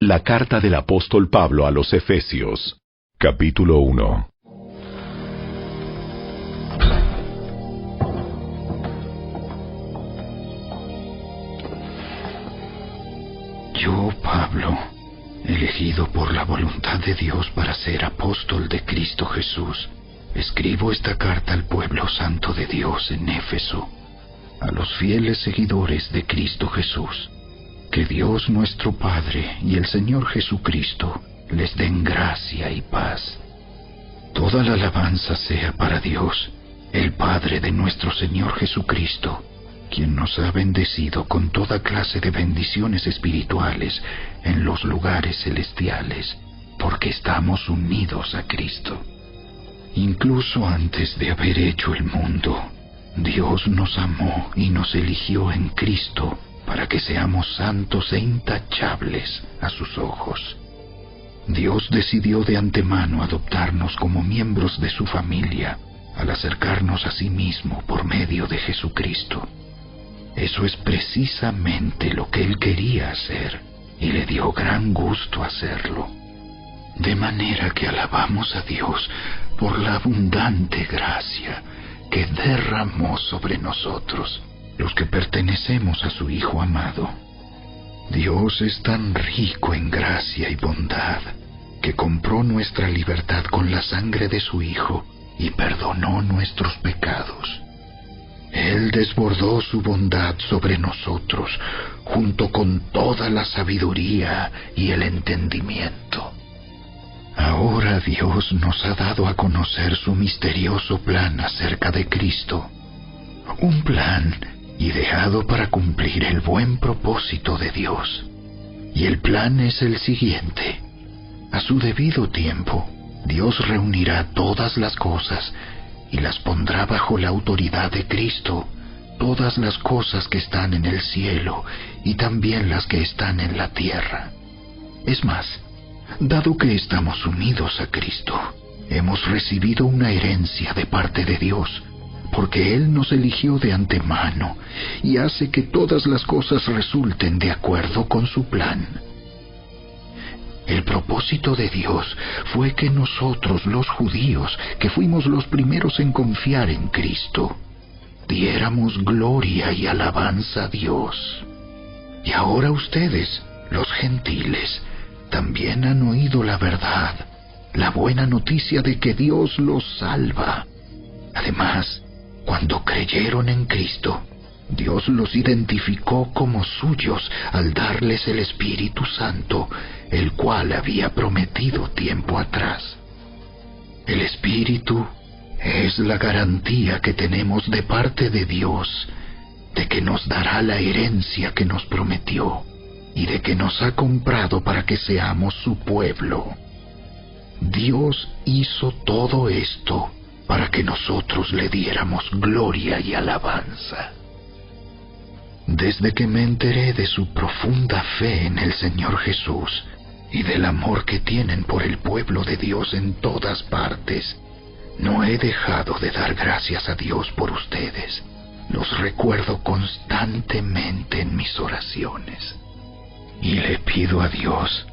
La carta del apóstol Pablo a los Efesios, capítulo 1. Yo, Pablo, elegido por la voluntad de Dios para ser apóstol de Cristo Jesús, escribo esta carta al pueblo santo de Dios en Éfeso, a los fieles seguidores de Cristo Jesús. Que Dios nuestro Padre y el Señor Jesucristo les den gracia y paz. Toda la alabanza sea para Dios, el Padre de nuestro Señor Jesucristo, quien nos ha bendecido con toda clase de bendiciones espirituales en los lugares celestiales, porque estamos unidos a Cristo. Incluso antes de haber hecho el mundo, Dios nos amó y nos eligió en Cristo para que seamos santos e intachables a sus ojos. Dios decidió de antemano adoptarnos como miembros de su familia al acercarnos a sí mismo por medio de Jesucristo. Eso es precisamente lo que Él quería hacer, y le dio gran gusto hacerlo. De manera que alabamos a Dios por la abundante gracia que derramó sobre nosotros, los que pertenecemos a su Hijo amado. Dios es tan rico en gracia y bondad, que compró nuestra libertad con la sangre de su Hijo y perdonó nuestros pecados. Él desbordó su bondad sobre nosotros, junto con toda la sabiduría y el entendimiento. Ahora Dios nos ha dado a conocer su misterioso plan acerca de Cristo, un plan ideado para cumplir el buen propósito de Dios. Y el plan es el siguiente: a su debido tiempo, Dios reunirá todas las cosas y las pondrá bajo la autoridad de Cristo, todas las cosas que están en el cielo y también las que están en la tierra. Es más, dado que estamos unidos a Cristo, hemos recibido una herencia de parte de Dios, porque Él nos eligió de antemano y hace que todas las cosas resulten de acuerdo con su plan. El propósito de Dios fue que nosotros, los judíos, que fuimos los primeros en confiar en Cristo, diéramos gloria y alabanza a Dios. Y ahora ustedes, los gentiles, también han oído la verdad, la buena noticia de que Dios los salva. Además, cuando creyeron en Cristo, Dios los identificó como suyos al darles el Espíritu Santo, el cual había prometido tiempo atrás. El Espíritu es la garantía que tenemos de parte de Dios de que nos dará la herencia que nos prometió y de que nos ha comprado para que seamos su pueblo. Dios hizo todo esto para que nosotros le diéramos gloria y alabanza. Desde que me enteré de su profunda fe en el Señor Jesús y del amor que tienen por el pueblo de Dios en todas partes, no he dejado de dar gracias a Dios por ustedes. Los recuerdo constantemente en mis oraciones. Y le pido a Dios,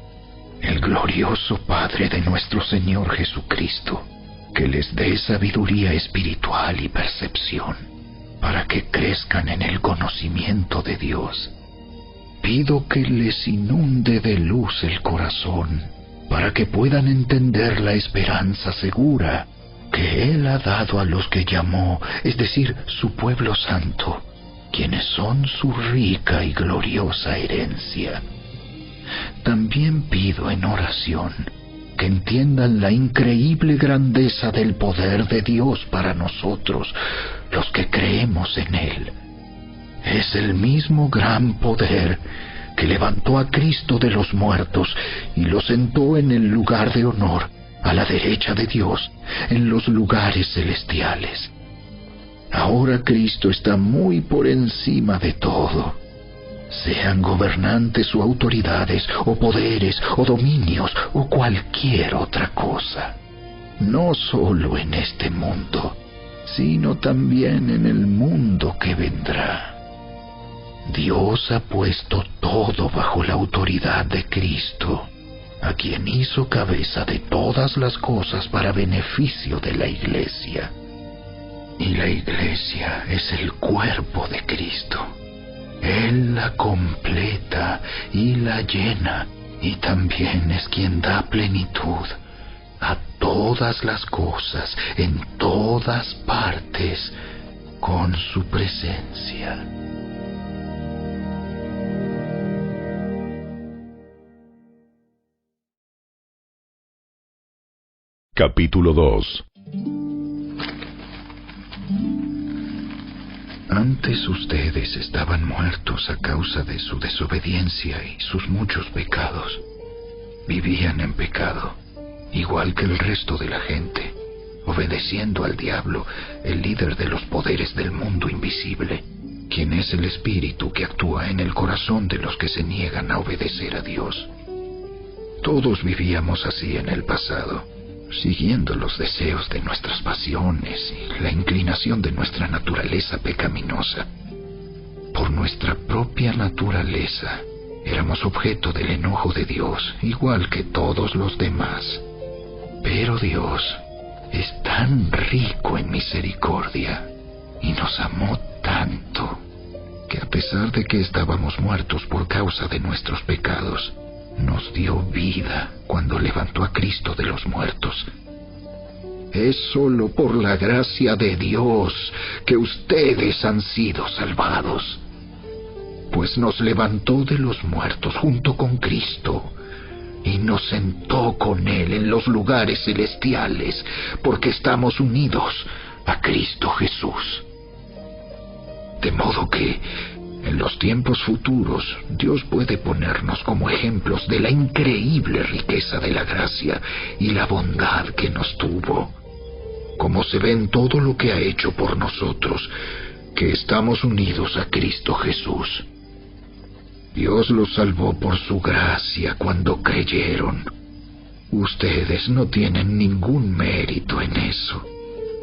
el glorioso Padre de nuestro Señor Jesucristo, que les dé sabiduría espiritual y percepción, para que crezcan en el conocimiento de Dios. Pido que les inunde de luz el corazón, para que puedan entender la esperanza segura que Él ha dado a los que llamó, es decir, su pueblo santo, quienes son su rica y gloriosa herencia. También pido en oración que entiendan la increíble grandeza del poder de Dios para nosotros, los que creemos en Él. Es el mismo gran poder que levantó a Cristo de los muertos y lo sentó en el lugar de honor, a la derecha de Dios, en los lugares celestiales. Ahora Cristo está muy por encima de todo. Sean gobernantes o autoridades, o poderes, o dominios, o cualquier otra cosa. No solo en este mundo, sino también en el mundo que vendrá. Dios ha puesto todo bajo la autoridad de Cristo, a quien hizo cabeza de todas las cosas para beneficio de la Iglesia. Y la Iglesia es el cuerpo de Cristo. Él la completa y la llena, y también es quien da plenitud a todas las cosas, en todas partes, con su presencia. Capítulo 2. Antes ustedes estaban muertos a causa de su desobediencia y sus muchos pecados. Vivían en pecado, igual que el resto de la gente, obedeciendo al diablo, el líder de los poderes del mundo invisible, quien es el espíritu que actúa en el corazón de los que se niegan a obedecer a Dios. Todos vivíamos así en el pasado, siguiendo los deseos de nuestras pasiones y la inclinación de nuestra naturaleza pecaminosa. Por nuestra propia naturaleza, éramos objeto del enojo de Dios, igual que todos los demás. Pero Dios es tan rico en misericordia y nos amó tanto que, a pesar de que estábamos muertos por causa de nuestros pecados, nos dio vida cuando levantó a Cristo de los muertos. Es solo por la gracia de Dios que ustedes han sido salvados, pues nos levantó de los muertos junto con Cristo y nos sentó con Él en los lugares celestiales, porque estamos unidos a Cristo Jesús. De modo que en los tiempos futuros, Dios puede ponernos como ejemplos de la increíble riqueza de la gracia y la bondad que nos tuvo, como se ve en todo lo que ha hecho por nosotros, que estamos unidos a Cristo Jesús. Dios los salvó por su gracia cuando creyeron. Ustedes no tienen ningún mérito en eso.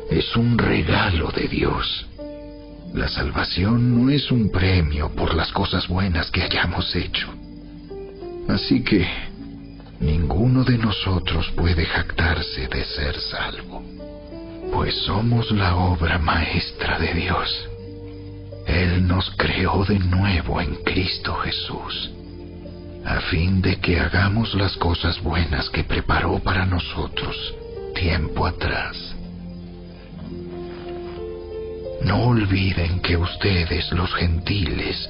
Es un regalo de Dios. La salvación no es un premio por las cosas buenas que hayamos hecho. Así que ninguno de nosotros puede jactarse de ser salvo, pues somos la obra maestra de Dios. Él nos creó de nuevo en Cristo Jesús, a fin de que hagamos las cosas buenas que preparó para nosotros tiempo atrás. No olviden que ustedes, los gentiles,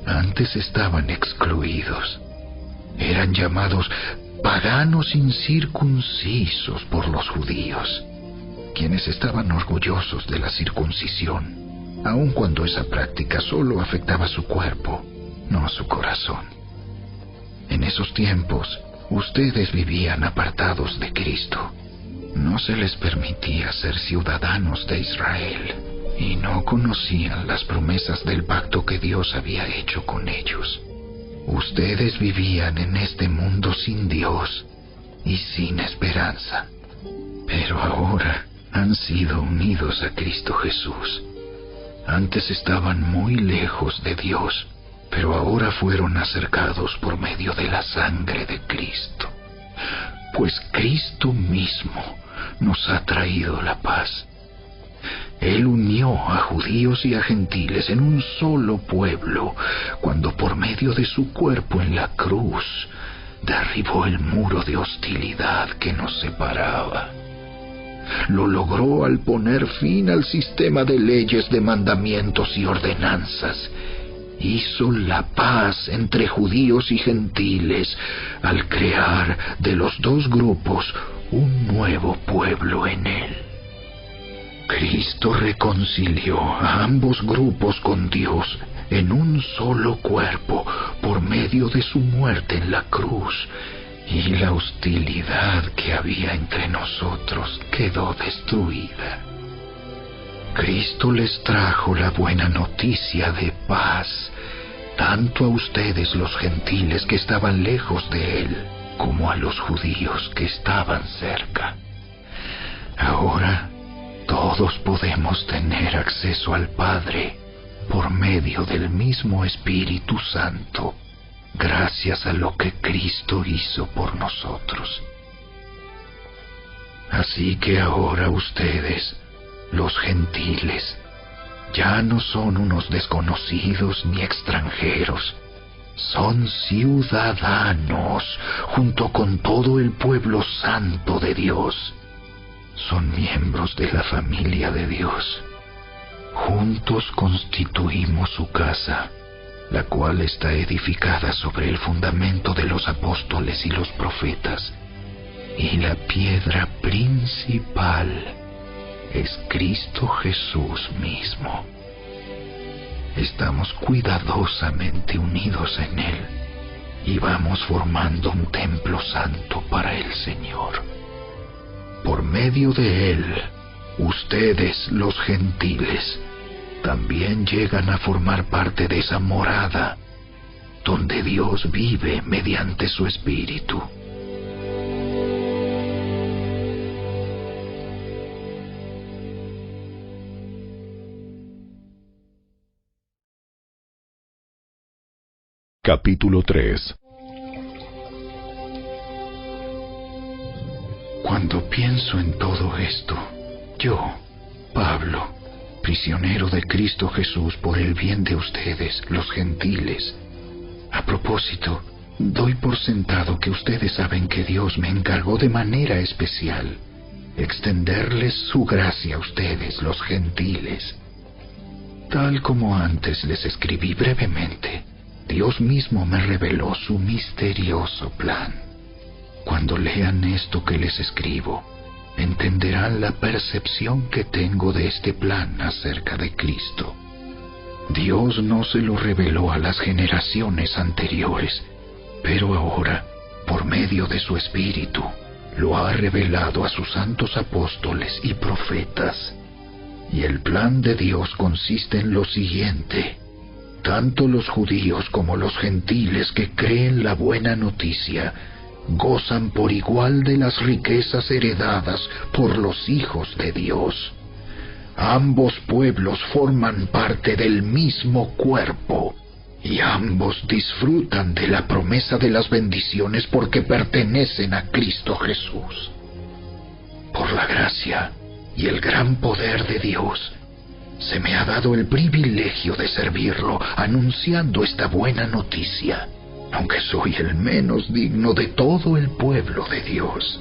antes estaban excluidos. Eran llamados paganos incircuncisos por los judíos, quienes estaban orgullosos de la circuncisión, aun cuando esa práctica solo afectaba su cuerpo, no su corazón. En esos tiempos, ustedes vivían apartados de Cristo. No se les permitía ser ciudadanos de Israel, y no conocían las promesas del pacto que Dios había hecho con ellos. Ustedes vivían en este mundo sin Dios y sin esperanza, pero ahora han sido unidos a Cristo Jesús. Antes estaban muy lejos de Dios, pero ahora fueron acercados por medio de la sangre de Cristo, pues Cristo mismo nos ha traído la paz. Él unió a judíos y a gentiles en un solo pueblo, cuando por medio de su cuerpo en la cruz derribó el muro de hostilidad que nos separaba. Lo logró al poner fin al sistema de leyes, de mandamientos y ordenanzas. Hizo la paz entre judíos y gentiles al crear de los dos grupos un nuevo pueblo en él. Cristo reconcilió a ambos grupos con Dios en un solo cuerpo por medio de su muerte en la cruz, y la hostilidad que había entre nosotros quedó destruida. Cristo les trajo la buena noticia de paz, tanto a ustedes los gentiles que estaban lejos de Él, como a los judíos que estaban cerca. Ahora todos podemos tener acceso al Padre por medio del mismo Espíritu Santo, gracias a lo que Cristo hizo por nosotros. Así que ahora ustedes, los gentiles, ya no son unos desconocidos ni extranjeros, son ciudadanos junto con todo el pueblo santo de Dios. Son miembros de la familia de Dios. Juntos constituimos su casa, la cual está edificada sobre el fundamento de los apóstoles y los profetas, y la piedra principal es Cristo Jesús mismo. Estamos cuidadosamente unidos en Él y vamos formando un templo santo para el Señor. Por medio de Él, ustedes, los gentiles, también llegan a formar parte de esa morada donde Dios vive mediante su Espíritu. Capítulo 3. Cuando pienso en todo esto, yo, Pablo, prisionero de Cristo Jesús por el bien de ustedes, los gentiles. A propósito, doy por sentado que ustedes saben que Dios me encargó de manera especial extenderles su gracia a ustedes, los gentiles. Tal como antes les escribí brevemente, Dios mismo me reveló su misterioso plan. Cuando lean esto que les escribo, entenderán la percepción que tengo de este plan acerca de Cristo. Dios no se lo reveló a las generaciones anteriores, pero ahora, por medio de su Espíritu, lo ha revelado a sus santos apóstoles y profetas. Y el plan de Dios consiste en lo siguiente: tanto los judíos como los gentiles que creen la buena noticia gozan por igual de las riquezas heredadas por los hijos de Dios. Ambos pueblos forman parte del mismo cuerpo, y ambos disfrutan de la promesa de las bendiciones porque pertenecen a Cristo Jesús. Por la gracia y el gran poder de Dios, se me ha dado el privilegio de servirlo anunciando esta buena noticia, aunque soy el menos digno de todo el pueblo de Dios.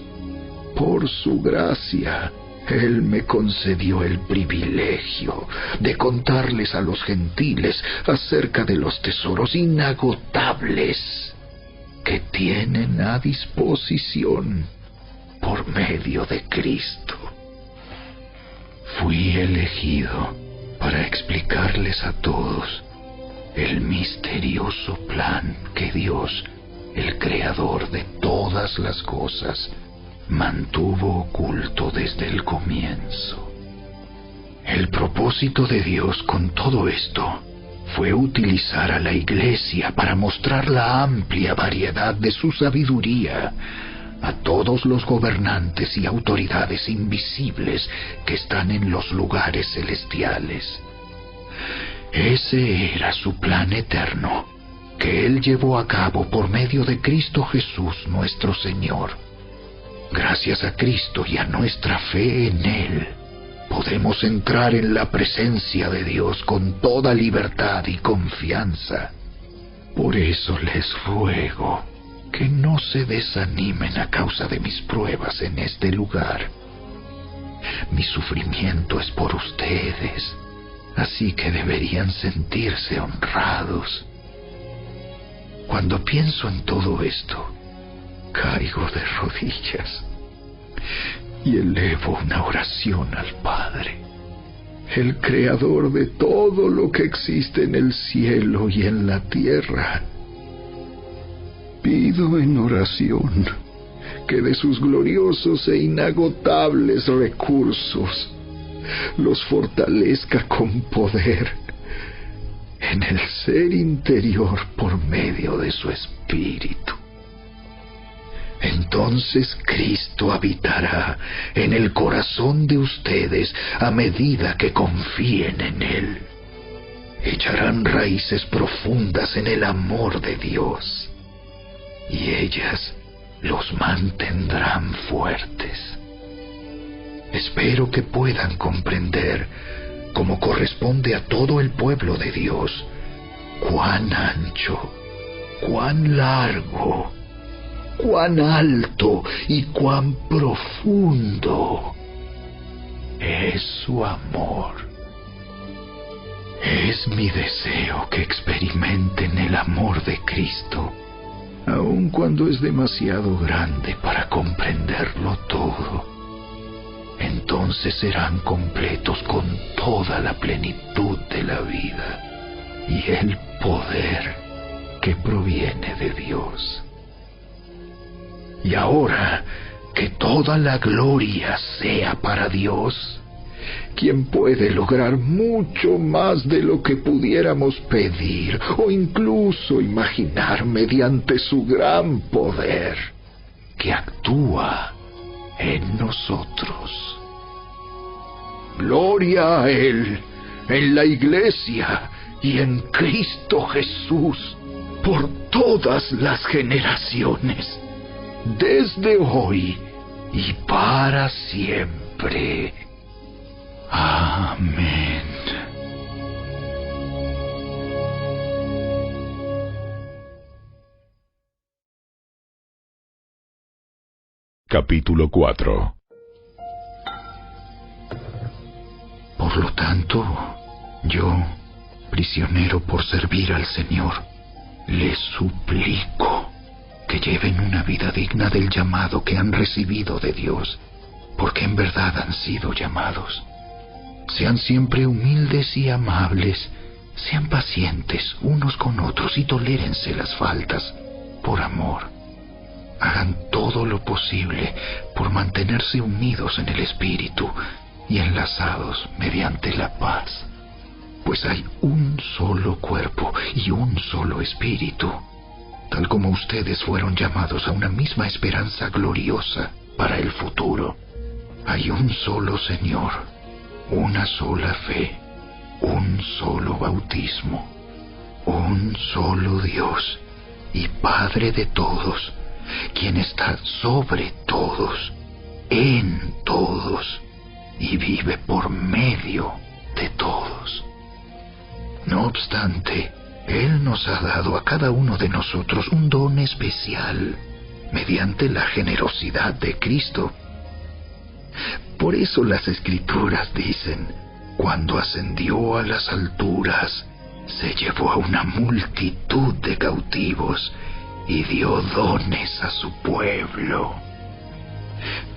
Por su gracia, Él me concedió el privilegio de contarles a los gentiles acerca de los tesoros inagotables que tienen a disposición por medio de Cristo. Fui elegido para explicarles a todos el misterioso plan que Dios, el Creador de todas las cosas, mantuvo oculto desde el comienzo. El propósito de Dios con todo esto fue utilizar a la Iglesia para mostrar la amplia variedad de su sabiduría a todos los gobernantes y autoridades invisibles que están en los lugares celestiales. Ese era su plan eterno, que Él llevó a cabo por medio de Cristo Jesús nuestro Señor. Gracias a Cristo y a nuestra fe en Él, podemos entrar en la presencia de Dios con toda libertad y confianza. Por eso les ruego que no se desanimen a causa de mis pruebas en este lugar. Mi sufrimiento es por ustedes, así que deberían sentirse honrados. Cuando pienso en todo esto, caigo de rodillas y elevo una oración al Padre, el Creador de todo lo que existe en el cielo y en la tierra. Pido en oración que de sus gloriosos e inagotables recursos los fortalezca con poder en el ser interior por medio de su Espíritu. Entonces Cristo habitará en el corazón de ustedes a medida que confíen en Él. echarán raíces profundas en el amor de Dios, y ellas los mantendrán fuertes. Espero que puedan comprender, como corresponde a todo el pueblo de Dios, cuán ancho, cuán largo, cuán alto y cuán profundo es su amor. Es mi deseo que experimenten el amor de Cristo, aun cuando es demasiado grande para comprenderlo todo. Entonces serán completos con toda la plenitud de la vida y el poder que proviene de Dios. Y ahora, que toda la gloria sea para Dios, quien puede lograr mucho más de lo que pudiéramos pedir o incluso imaginar mediante su gran poder, que actúa en nosotros. Gloria a Él, en la Iglesia y en Cristo Jesús, por todas las generaciones, desde hoy y para siempre. Amén. Capítulo 4. Por lo tanto, yo, prisionero por servir al Señor, les suplico que lleven una vida digna del llamado que han recibido de Dios, porque en verdad han sido llamados. Sean siempre humildes y amables, sean pacientes unos con otros y tolérense las faltas por amor. Hagan todo lo posible por mantenerse unidos en el Espíritu y enlazados mediante la paz, pues hay un solo cuerpo y un solo Espíritu, tal como ustedes fueron llamados a una misma esperanza gloriosa para el futuro. Hay un solo Señor, una sola fe, un solo bautismo, un solo Dios y Padre de todos, quien está sobre todos, en todos y vive por medio de todos. No obstante, Él nos ha dado a cada uno de nosotros un don especial mediante la generosidad de Cristo. Por eso las Escrituras dicen: cuando ascendió a las alturas, se llevó a una multitud de cautivos y dio dones a su pueblo.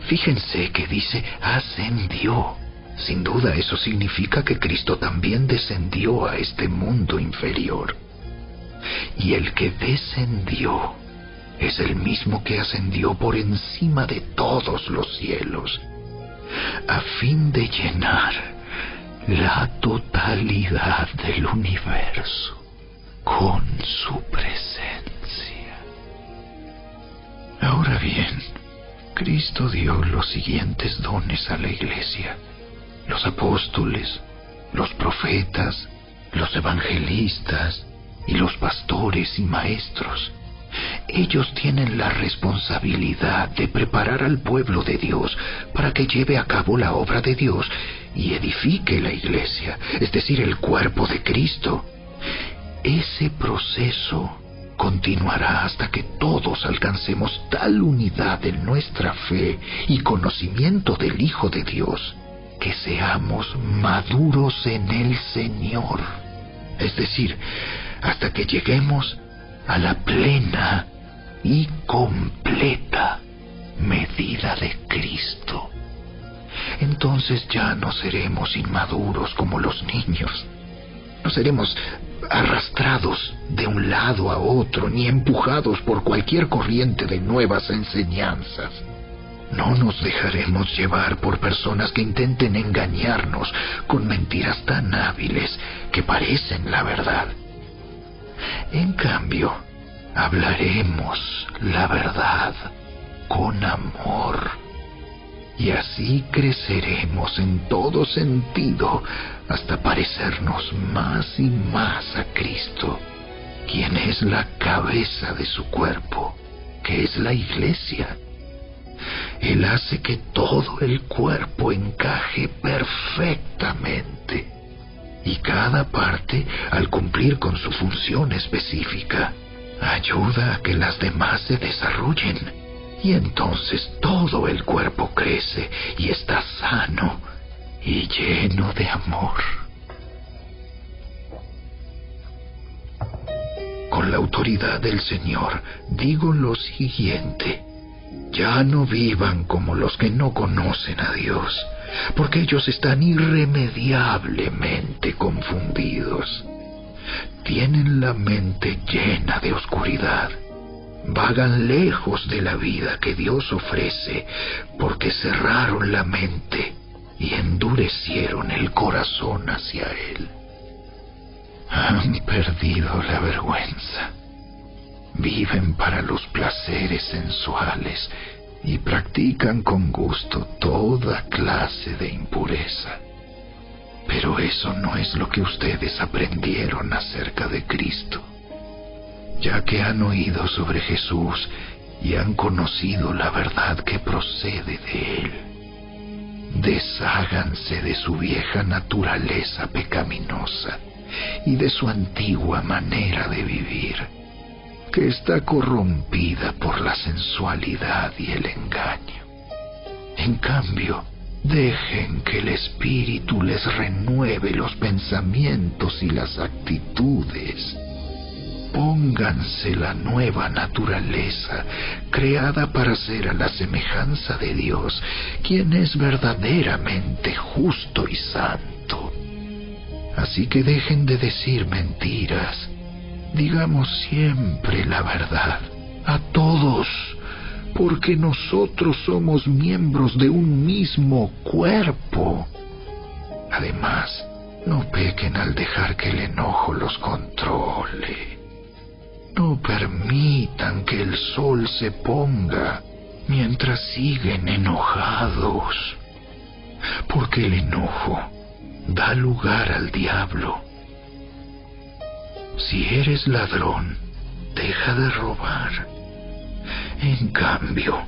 Fíjense que dice ascendió. Sin duda eso significa que Cristo también descendió a este mundo inferior. Y el que descendió es el mismo que ascendió por encima de todos los cielos, a fin de llenar la totalidad del universo con su presencia. Ahora bien, Cristo dio los siguientes dones a la Iglesia: los apóstoles, los profetas, los evangelistas y los pastores y maestros. Ellos tienen la responsabilidad de preparar al pueblo de Dios para que lleve a cabo la obra de Dios y edifique la Iglesia, es decir, el cuerpo de Cristo. Ese proceso continuará hasta que todos alcancemos tal unidad en nuestra fe y conocimiento del Hijo de Dios, que seamos maduros en el Señor, es decir, hasta que lleguemos a la plena y completa medida de Cristo. Entonces ya no seremos inmaduros como los niños. No seremos arrastrados de un lado a otro, ni empujados por cualquier corriente de nuevas enseñanzas. No nos dejaremos llevar por personas que intenten engañarnos con mentiras tan hábiles que parecen la verdad. En cambio, hablaremos la verdad con amor y así creceremos en todo sentido hasta parecernos más y más a Cristo, quien es la cabeza de su cuerpo, que es la Iglesia. Él hace que todo el cuerpo encaje perfectamente, y cada parte, al cumplir con su función específica, ayuda a que las demás se desarrollen, y entonces todo el cuerpo crece y está sano y lleno de amor. Con la autoridad del Señor digo lo siguiente: ya no vivan como los que no conocen a Dios, porque ellos están irremediablemente confundidos. Tienen la mente llena de oscuridad. Vagan lejos de la vida que Dios ofrece porque cerraron la mente y endurecieron el corazón hacia Él. Han perdido la vergüenza. Viven para los placeres sensuales y practican con gusto toda clase de impureza. Pero eso no es lo que ustedes aprendieron acerca de Cristo. Ya que han oído sobre Jesús y han conocido la verdad que procede de Él, desháganse de su vieja naturaleza pecaminosa y de su antigua manera de vivir, que está corrompida por la sensualidad y el engaño. En cambio, dejen que el Espíritu les renueve los pensamientos y las actitudes. Pónganse la nueva naturaleza, creada para ser a la semejanza de Dios, quien es verdaderamente justo y santo. Así que dejen de decir mentiras. Digamos siempre la verdad, a todos, porque nosotros somos miembros de un mismo cuerpo. Además, no pequen al dejar que el enojo los controle. No permitan que el sol se ponga mientras siguen enojados, porque el enojo da lugar al diablo. Si eres ladrón, deja de robar. En cambio,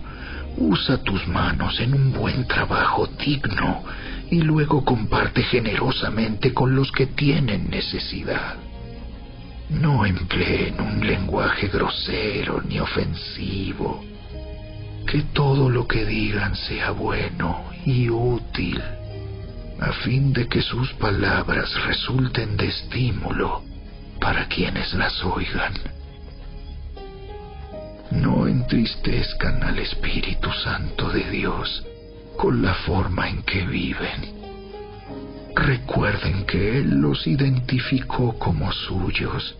usa tus manos en un buen trabajo digno y luego comparte generosamente con los que tienen necesidad. No empleen un lenguaje grosero ni ofensivo. Que todo lo que digan sea bueno y útil, a fin de que sus palabras resulten de estímulo para quienes las oigan. No entristezcan al Espíritu Santo de Dios con la forma en que viven. Recuerden que Él los identificó como suyos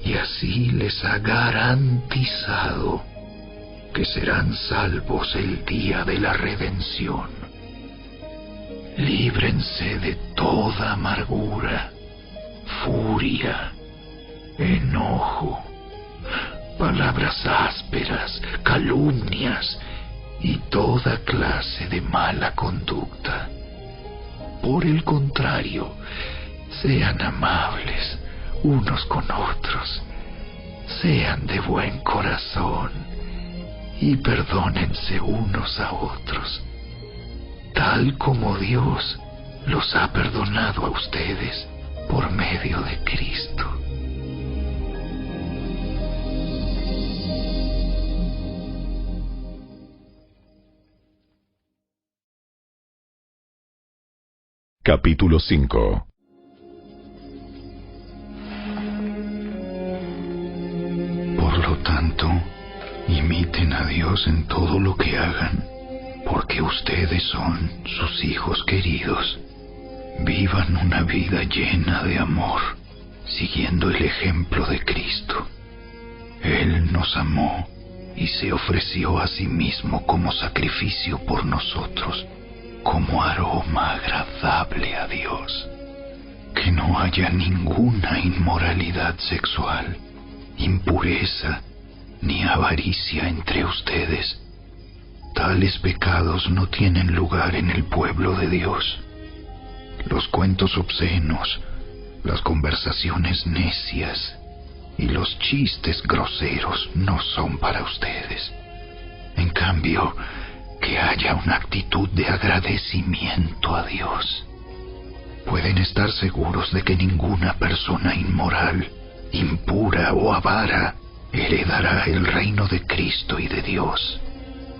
y así les ha garantizado que serán salvos el día de la redención. Líbrense de toda amargura, furia, enojo, palabras ásperas, calumnias y toda clase de mala conducta. Por el contrario, sean amables unos con otros, sean de buen corazón y perdónense unos a otros, tal como Dios los ha perdonado a ustedes por medio de Cristo. Capítulo 5. Por lo tanto, imiten a Dios en todo lo que hagan, porque ustedes son sus hijos queridos. Vivan una vida llena de amor, siguiendo el ejemplo de Cristo. Él nos amó y se ofreció a sí mismo como sacrificio por nosotros, como aroma agradable a Dios. Que no haya ninguna inmoralidad sexual, impureza, ni avaricia entre ustedes. Tales pecados no tienen lugar en el pueblo de Dios. Los cuentos obscenos, las conversaciones necias y los chistes groseros no son para ustedes. En cambio, que haya una actitud de agradecimiento a Dios. Pueden estar seguros de que ninguna persona inmoral, impura o avara heredará el reino de Cristo y de Dios,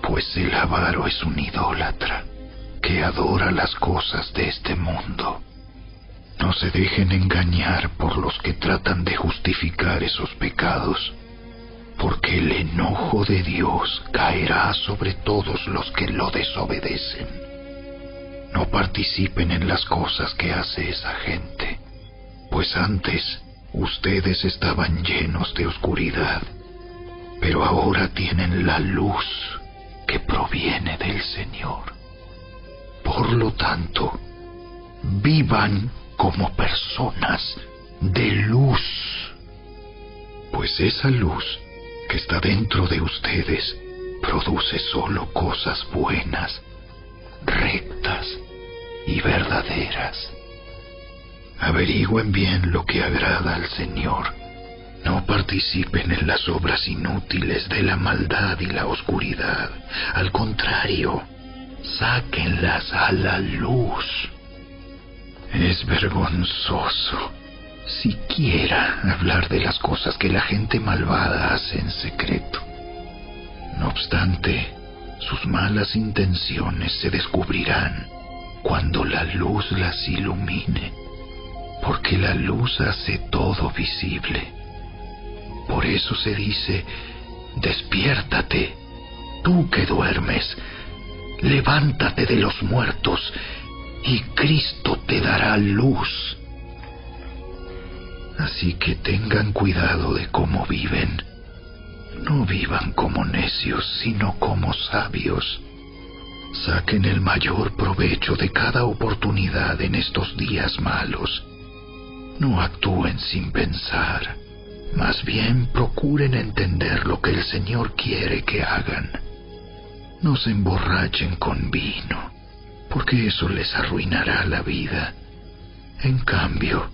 pues el avaro es un idólatra que adora las cosas de este mundo. No se dejen engañar por los que tratan de justificar esos pecados, porque el enojo de Dios caerá sobre todos los que lo desobedecen. No participen en las cosas que hace esa gente, pues antes ustedes estaban llenos de oscuridad, pero ahora tienen la luz que proviene del Señor. Por lo tanto, vivan como personas de luz, pues esa luz que está dentro de ustedes produce solo cosas buenas, rectas y verdaderas. Averigüen bien lo que agrada al Señor. No participen en las obras inútiles de la maldad y la oscuridad. Al contrario, sáquenlas a la luz. Es vergonzoso siquiera hablar de las cosas que la gente malvada hace en secreto. No obstante, sus malas intenciones se descubrirán cuando la luz las ilumine, porque la luz hace todo visible. Por eso se dice: despiértate, tú que duermes, levántate de los muertos, y Cristo te dará luz. Así que tengan cuidado de cómo viven. No vivan como necios, sino como sabios. Saquen el mayor provecho de cada oportunidad en estos días malos. No actúen sin pensar. Más bien procuren entender lo que el Señor quiere que hagan. No se emborrachen con vino, porque eso les arruinará la vida. En cambio,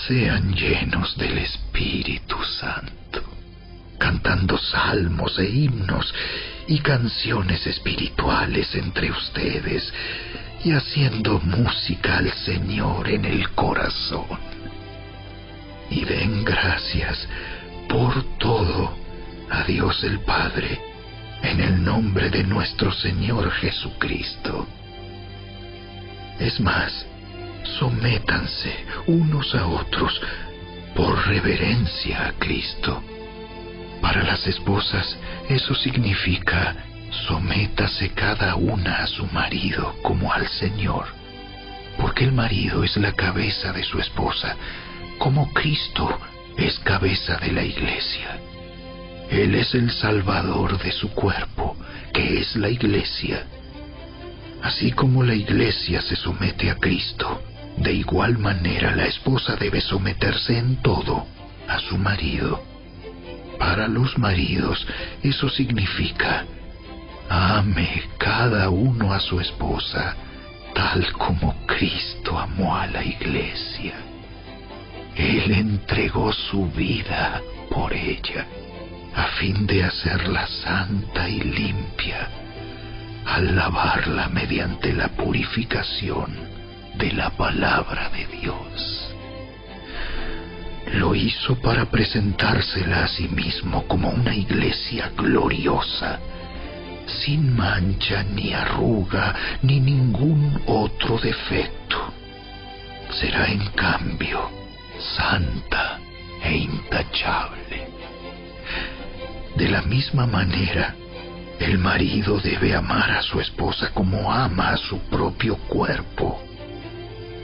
sean llenos del Espíritu Santo, cantando salmos e himnos y canciones espirituales entre ustedes, y haciendo música al Señor en el corazón. Y den gracias por todo a Dios el Padre, en el nombre de nuestro Señor Jesucristo. Es más, sométanse unos a otros por reverencia a Cristo. Para las esposas, eso significa: sométase cada una a su marido como al Señor, porque el marido es la cabeza de su esposa, como Cristo es cabeza de la Iglesia. Él es el Salvador de su cuerpo, que es la Iglesia. Así como la Iglesia se somete a Cristo, de igual manera la esposa debe someterse en todo a su marido. Para los maridos, eso significa: ame cada uno a su esposa, tal como Cristo amó a la Iglesia. Él entregó su vida por ella, a fin de hacerla santa y limpia, al lavarla mediante la purificación de la palabra de Dios. Lo hizo para presentársela a sí mismo como una iglesia gloriosa, sin mancha ni arruga ni ningún otro defecto. Será en cambio santa e intachable. De la misma manera, el marido debe amar a su esposa como ama a su propio cuerpo,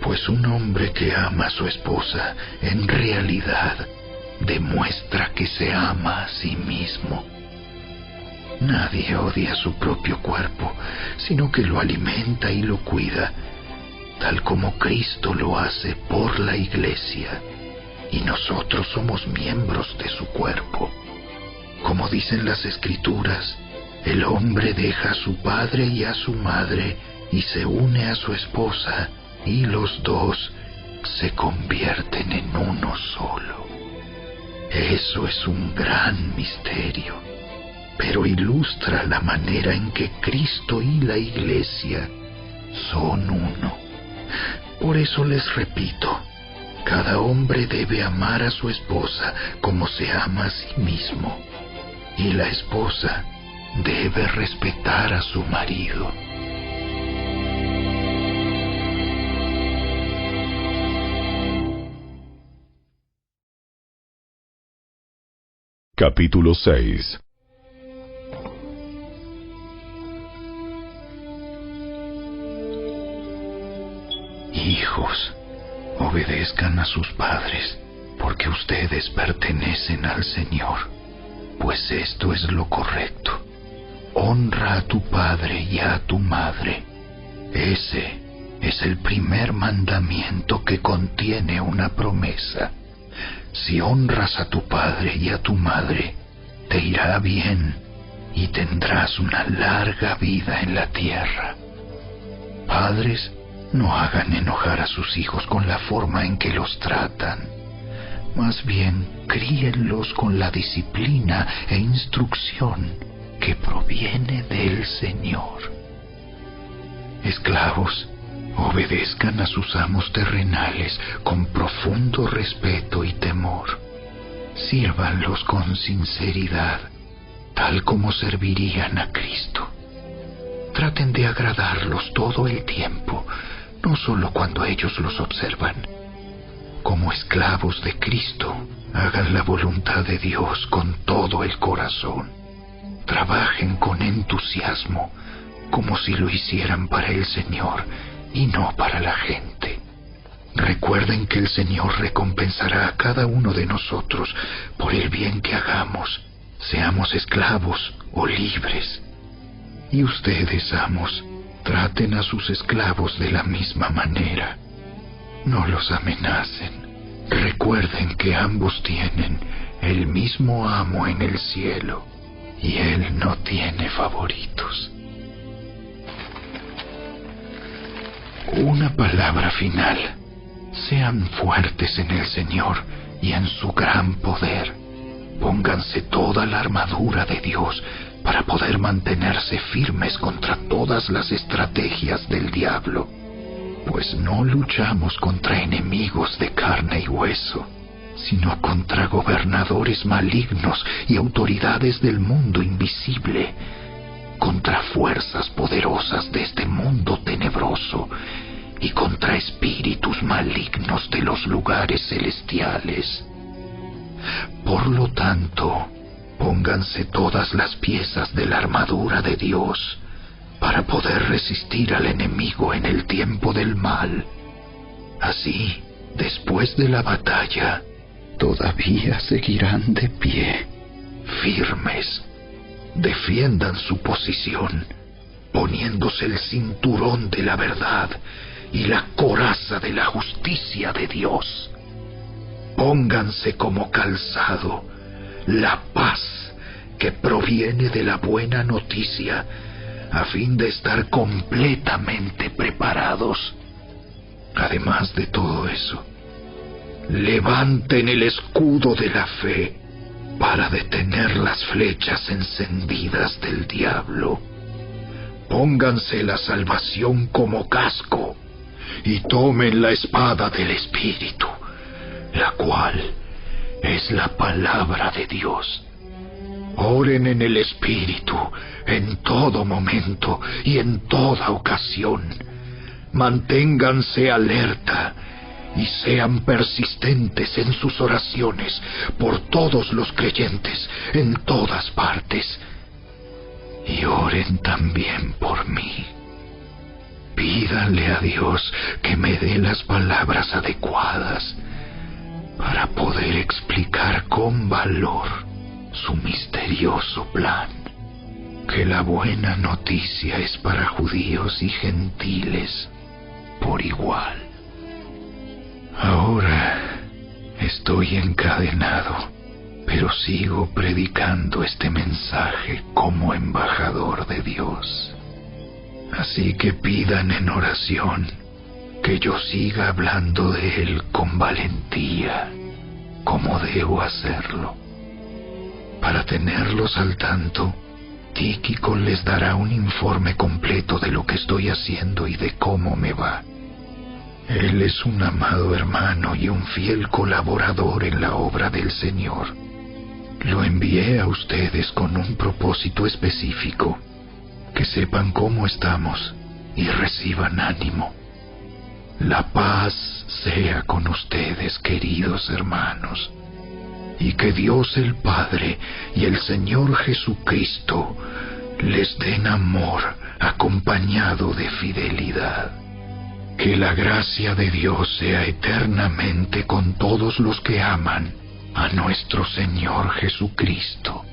pues un hombre que ama a su esposa en realidad demuestra que se ama a sí mismo. Nadie odia su propio cuerpo, sino que lo alimenta y lo cuida, tal como Cristo lo hace por la Iglesia, y nosotros somos miembros de su cuerpo. Como dicen las Escrituras: El hombre deja a su padre y a su madre y se une a su esposa, y los dos se convierten en uno solo. Eso es un gran misterio, pero ilustra la manera en que Cristo y la Iglesia son uno. Por eso les repito, cada hombre debe amar a su esposa como se ama a sí mismo, y la esposa debe respetar a su marido. Capítulo 6. Hijos, obedezcan a sus padres, porque ustedes pertenecen al Señor, pues esto es lo correcto. Honra a tu padre y a tu madre. Ese es el primer mandamiento que contiene una promesa. Si honras a tu padre y a tu madre, te irá bien y tendrás una larga vida en la tierra. Padres, no hagan enojar a sus hijos con la forma en que los tratan. Más bien, críenlos con la disciplina e instrucción que proviene del Señor. Esclavos, obedezcan a sus amos terrenales con profundo respeto y temor. Sírvanlos con sinceridad, tal como servirían a Cristo. Traten de agradarlos todo el tiempo, no solo cuando ellos los observan. Como esclavos de Cristo, hagan la voluntad de Dios con todo el corazón. Trabajen con entusiasmo, como si lo hicieran para el Señor y no para la gente. Recuerden que el Señor recompensará a cada uno de nosotros por el bien que hagamos, seamos esclavos o libres. Y ustedes, amos, traten a sus esclavos de la misma manera. No los amenacen. Recuerden que ambos tienen el mismo amo en el cielo, y Él no tiene favoritos. Una palabra final. Sean fuertes en el Señor y en su gran poder. Pónganse toda la armadura de Dios para poder mantenerse firmes contra todas las estrategias del diablo. Pues no luchamos contra enemigos de carne y hueso, sino contra gobernadores malignos y autoridades del mundo invisible, contra fuerzas poderosas de este mundo tenebroso y contra espíritus malignos de los lugares celestiales. Por lo tanto, pónganse todas las piezas de la armadura de Dios para poder resistir al enemigo en el tiempo del mal. Así, después de la batalla, todavía seguirán de pie, firmes. Defiendan su posición, poniéndose el cinturón de la verdad y la coraza de la justicia de Dios. Pónganse como calzado la paz que proviene de la buena noticia, a fin de estar completamente preparados. Además de todo eso, levanten el escudo de la fe para detener las flechas encendidas del diablo. Pónganse la salvación como casco y tomen la espada del Espíritu, la cual es la palabra de Dios. Oren en el Espíritu en todo momento y en toda ocasión. Manténganse alerta y sean persistentes en sus oraciones por todos los creyentes en todas partes. Y oren también por mí. Pídanle a Dios que me dé las palabras adecuadas para poder explicar con valor su misterioso plan, que la buena noticia es para judíos y gentiles por igual. Ahora estoy encadenado, pero sigo predicando este mensaje como embajador de Dios. Así que pidan en oración que yo siga hablando de Él con valentía, como debo hacerlo. Para tenerlos al tanto, Tíquico les dará un informe completo de lo que estoy haciendo y de cómo me va. Él es un amado hermano y un fiel colaborador en la obra del Señor. Lo envié a ustedes con un propósito específico, que sepan cómo estamos y reciban ánimo. La paz sea con ustedes, queridos hermanos, y que Dios el Padre y el Señor Jesucristo les den amor acompañado de fidelidad. Que la gracia de Dios sea eternamente con todos los que aman a nuestro Señor Jesucristo.